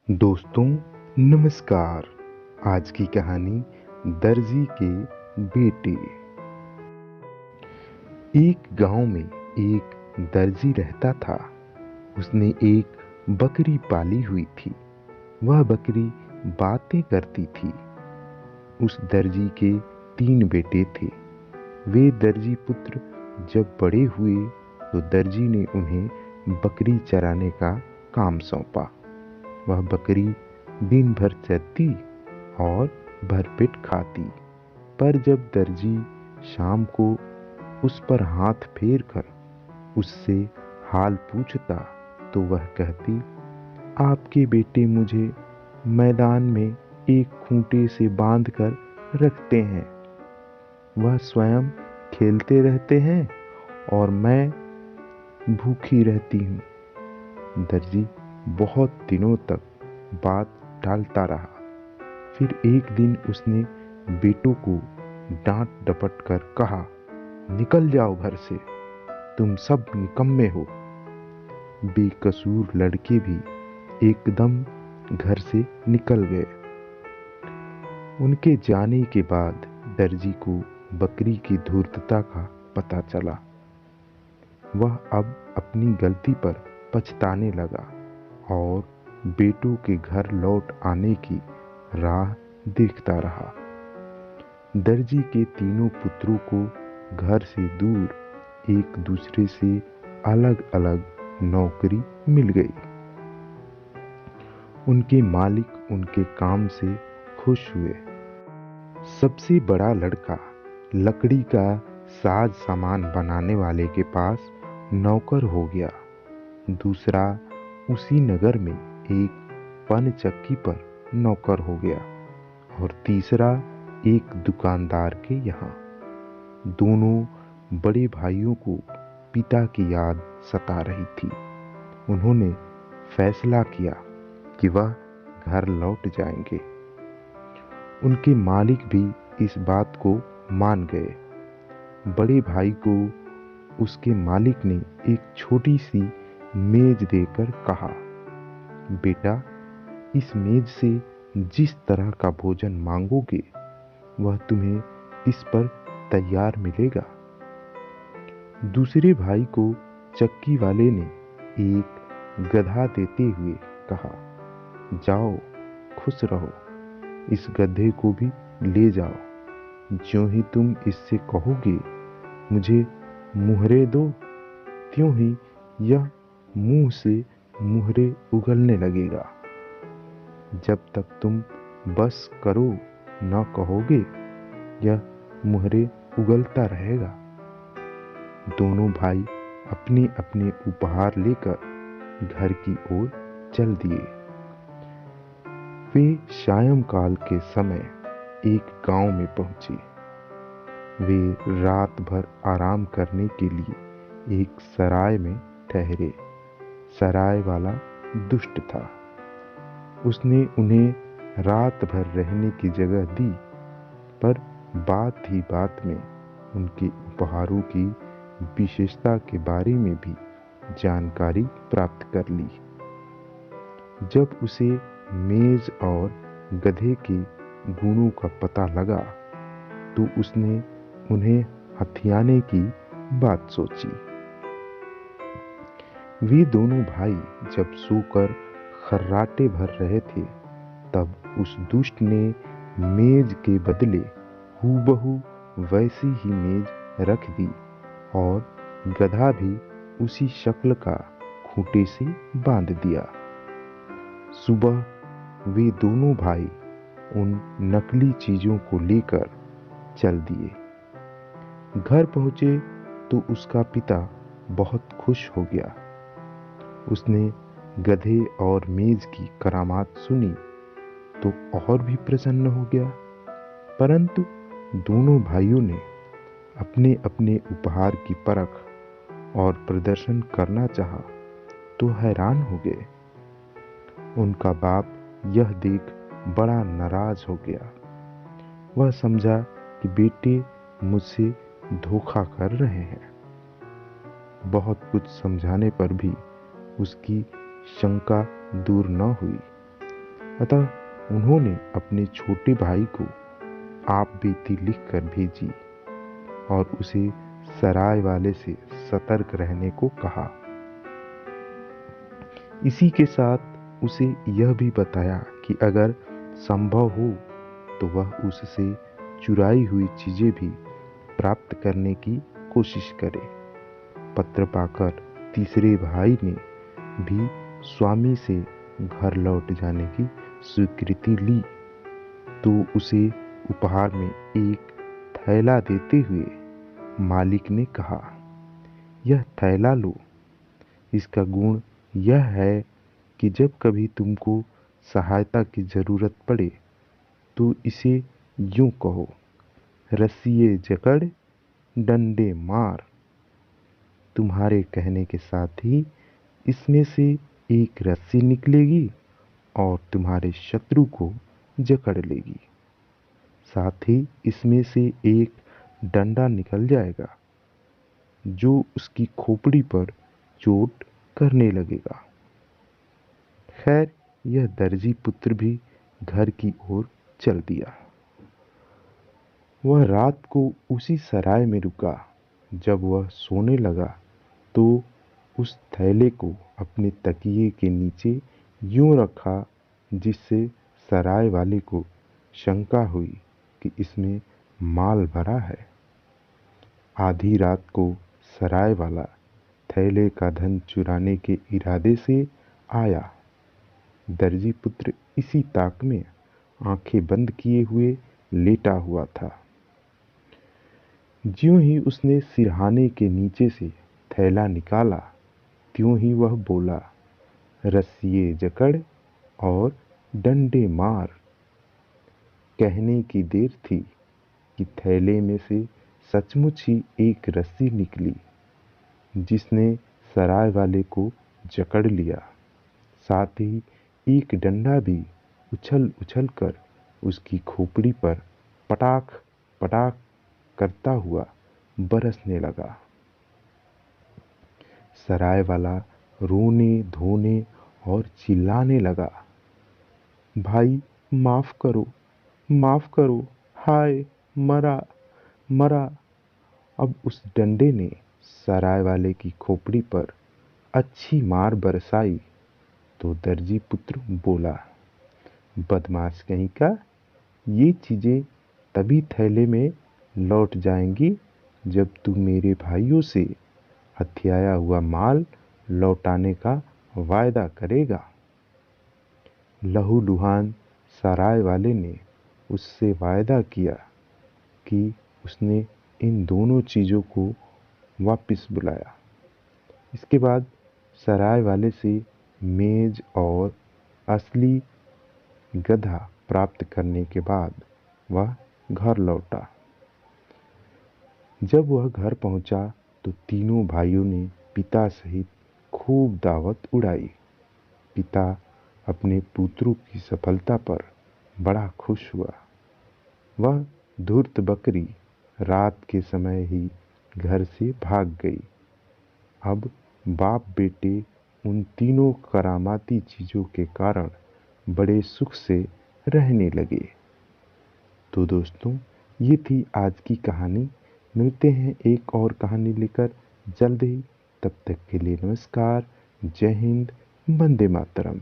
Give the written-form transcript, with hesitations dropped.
दोस्तों नमस्कार। आज की कहानी दर्जी के बेटे। एक गांव में एक दर्जी रहता था। उसने एक बकरी पाली हुई थी। वह बकरी बातें करती थी। उस दर्जी के 3 बेटे थे। वे दर्जी पुत्र जब बड़े हुए तो दर्जी ने उन्हें बकरी चराने का काम सौंपा। वह बकरी दिन भर चरती और भरपेट खाती। पर जब दर्जी शाम को उस पर हाथ फेर कर उससे हाल पूछता तो वह कहती, आपके बेटे मुझे मैदान में एक खूंटे से बांध कर रखते हैं। वह स्वयं खेलते रहते हैं और मैं भूखी रहती हूँ। दर्जी बहुत दिनों तक बात टालता रहा। फिर एक दिन उसने बेटों को डांट डपट कर कहा, निकल जाओ घर से, तुम सब निकम्मे हो। बेकसूर लड़के भी एकदम घर से निकल गए। उनके जाने के बाद दर्जी को बकरी की धूर्तता का पता चला। वह अब अपनी गलती पर पछताने लगा और बेटों के घर लौट आने की राह देखता रहा। दर्जी के तीनों पुत्रों को घर से दूर एक दूसरे से अलग अलग नौकरी मिल गई। उनके मालिक उनके काम से खुश हुए। सबसे बड़ा लड़का लकड़ी का साज सामान बनाने वाले के पास नौकर हो गया। दूसरा उसी नगर में एक पन चक्की पर नौकर हो गया और तीसरा एक दुकानदार के यहाँ। दोनों बड़े भाइयों को पिता की याद सता रही थी। उन्होंने फैसला किया कि वह घर लौट जाएंगे। उनके मालिक भी इस बात को मान गए। बड़े भाई को उसके मालिक ने एक छोटी सी मेज देकर कहा, बेटा, इस मेज से जिस तरह का भोजन मांगोगे वह तुम्हें इस पर तैयार मिलेगा। दूसरे भाई को चक्की वाले ने एक गधा देते हुए कहा, जाओ खुश रहो, इस गधे को भी ले जाओ। ज्यों ही तुम इससे कहोगे मुझे मुहरे दो, त्यों ही यह मुंह से मुहरे उगलने लगेगा। जब तक तुम बस करो न कहोगे यह मुहरे उगलता रहेगा। दोनों भाई अपने अपने उपहार लेकर घर की ओर चल दिए। वे सायंकाल के समय एक गांव में पहुंचे। वे रात भर आराम करने के लिए एक सराय में ठहरे। सराय वाला दुष्ट था। उसने उन्हें रात भर रहने की जगह दी, पर बात ही बात में उनके उपहारों की विशेषता के बारे में भी जानकारी प्राप्त कर ली। जब उसे मेज और गधे के गुणों का पता लगा तो उसने उन्हें हथियाने की बात सोची। वे दोनों भाई जब सोकर खर्राटे भर रहे थे तब उस दुष्ट ने मेज के बदले हूबहू वैसी ही मेज रख दी और गधा भी उसी शक्ल का खूंटे से बांध दिया। सुबह वे दोनों भाई उन नकली चीजों को लेकर चल दिए। घर पहुंचे तो उसका पिता बहुत खुश हो गया। उसने गधे और मेज की करामात सुनी तो और भी प्रसन्न हो गया। परंतु दोनों भाइयों ने अपने अपने उपहार की परख और प्रदर्शन करना चाहा तो हैरान हो गए। उनका बाप यह देख बड़ा नाराज हो गया। वह समझा कि बेटे मुझसे धोखा कर रहे हैं। बहुत कुछ समझाने पर भी उसकी शंका दूर न हुई। अतः उन्होंने अपने छोटे भाई को आप बीती लिखकर भेजी और उसे सराय वाले से सतर्क रहने को कहा। इसी के साथ उसे यह भी बताया कि अगर संभव हो तो वह उससे चुराई हुई चीजें भी प्राप्त करने की कोशिश करे। पत्र पाकर तीसरे भाई ने भी स्वामी से घर लौट जाने की स्वीकृति ली, तो उसे उपहार में एक थैला देते हुए मालिक ने कहा, यह थैला लो। इसका गुण यह है कि जब कभी तुमको सहायता की जरूरत पड़े तो इसे यूं कहो, रस्सिये जकड़ डंडे मार। तुम्हारे कहने के साथ ही इसमें से एक रस्सी निकलेगी और तुम्हारे शत्रु को जकड़ लेगी। साथ ही इसमें से एक डंडा निकल जाएगा जो उसकी खोपड़ी पर चोट करने लगेगा। खैर, यह दर्जी पुत्र भी घर की ओर चल दिया। वह रात को उसी सराय में रुका। जब वह सोने लगा तो उस थैले को अपने तकिए के नीचे यूं रखा जिससे सराय वाले को शंका हुई कि इसमें माल भरा है। आधी रात को सराय वाला थैले का धन चुराने के इरादे से आया। दर्जी पुत्र इसी ताक में आंखें बंद किए हुए लेटा हुआ था। ज्यों ही उसने सिरहाने के नीचे से थैला निकाला, त्यों ही वह बोला, रस्सिये जकड़ और डंडे मार। कहने की देर थी कि थैले में से सचमुच ही एक रस्सी निकली जिसने सराय वाले को जकड़ लिया। साथ ही एक डंडा भी उछल उछल कर उसकी खोपड़ी पर पटाख पटाख करता हुआ बरसने लगा। सराय वाला रोने धोने और चिल्लाने लगा, भाई माफ करो, हाय मरा मरा। अब उस डंडे ने सराय वाले की खोपड़ी पर अच्छी मार बरसाई तो दर्जी पुत्र बोला, बदमाश कहीं का, ये चीजें तभी थैले में लौट जाएंगी जब तू मेरे भाइयों से हथियाया हुआ माल लौटाने का वायदा करेगा। लहूलुहान सराय वाले ने उससे वायदा किया कि उसने इन दोनों चीज़ों को वापस बुलाया। इसके बाद सराय वाले से मेज और असली गधा प्राप्त करने के बाद वह घर लौटा। जब वह घर पहुंचा तो तीनों भाइयों ने पिता सहित खूब दावत उड़ाई। पिता अपने पुत्रों की सफलता पर बड़ा खुश हुआ। वह धूर्त बकरी रात के समय ही घर से भाग गई। अब बाप बेटे उन तीनों करामाती चीज़ों के कारण बड़े सुख से रहने लगे। तो दोस्तों, ये थी आज की कहानी। मिलते हैं एक और कहानी लेकर जल्द ही। तब तक के लिए नमस्कार, जय हिंद, वंदे मातरम।